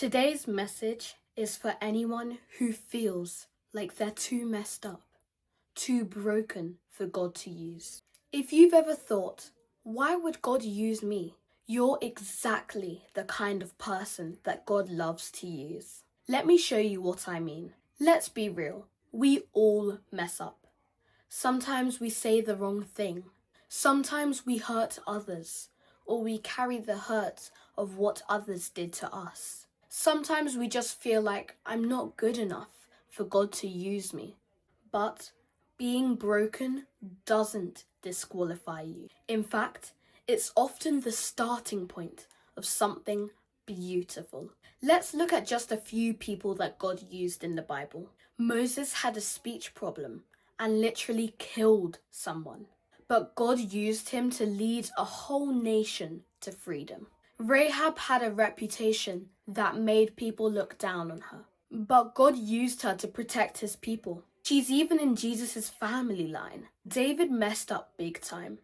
Today's message is for anyone who feels like they're too messed up, too broken for God to use. If you've ever thought, why would God use me? You're exactly the kind of person that God loves to use. Let me show you what I mean. Let's be real. We all mess up. Sometimes we say the wrong thing. Sometimes we hurt others, or we carry the hurt of what others did to us. Sometimes we just feel like I'm not good enough for God to use me. But being broken doesn't disqualify you. In fact, it's often the starting point of something beautiful. Let's look at just a few people that God used in the Bible. Moses had a speech problem and literally killed someone, but God used him to lead a whole nation to freedom. Rahab had a reputation that made people look down on her, but God used her to protect his people. She's even in Jesus' family line. David messed up big time.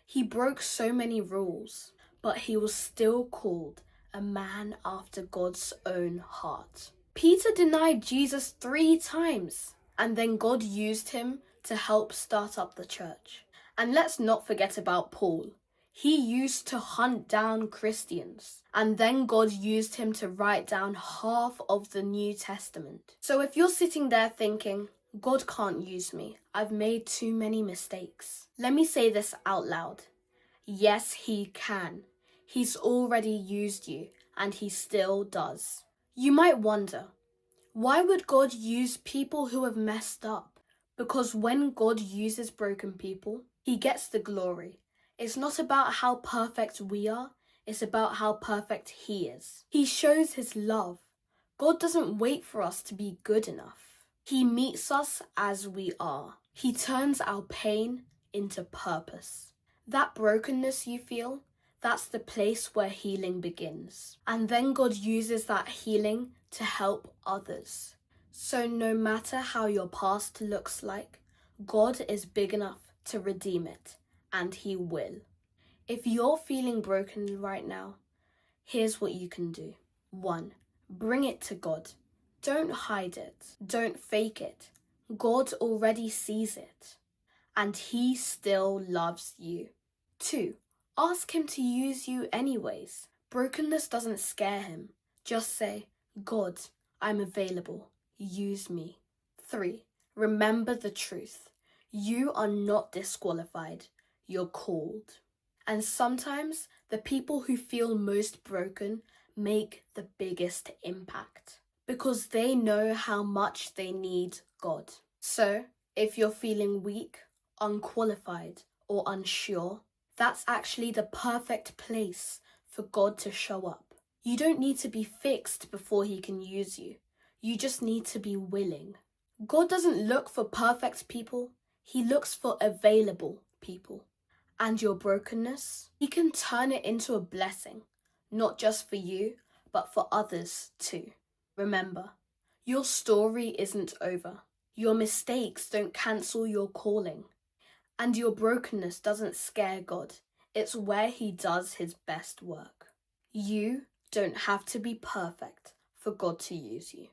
He broke so many rules, but he was still called a man after God's own heart. Peter denied Jesus 3 times, and then God used him to help start up the church. And let's not forget about Paul. He used to hunt down Christians, and then God used him to write down half of the New Testament. So if you're sitting there thinking, God can't use me, I've made too many mistakes, let me say this out loud. Yes, he can. He's already used you, and he still does. You might wonder, why would God use people who have messed up? Because when God uses broken people, he gets the glory. It's not about how perfect we are, it's about how perfect he is. He shows his love. God doesn't wait for us to be good enough. He meets us as we are. He turns our pain into purpose. That brokenness you feel, that's the place where healing begins. And then God uses that healing to help others. So no matter how your past looks like, God is big enough to redeem it, and he will. If you're feeling broken right now, here's what you can do. 1. Bring it to God. Don't hide it. Don't fake it. God already sees it, and he still loves you. 2. Ask him to use you anyways. Brokenness doesn't scare him. Just say, God, I'm available. Use me. 3. Remember the truth. You are not disqualified. You're called. And sometimes the people who feel most broken make the biggest impact because they know how much they need God. So if you're feeling weak, unqualified, or unsure, that's actually the perfect place for God to show up. You don't need to be fixed before he can use you. You just need to be willing. God doesn't look for perfect people. He looks for available people. And your brokenness, he can turn it into a blessing, not just for you, but for others too. Remember, your story isn't over. Your mistakes don't cancel your calling. And your brokenness doesn't scare God. It's where he does his best work. You don't have to be perfect for God to use you.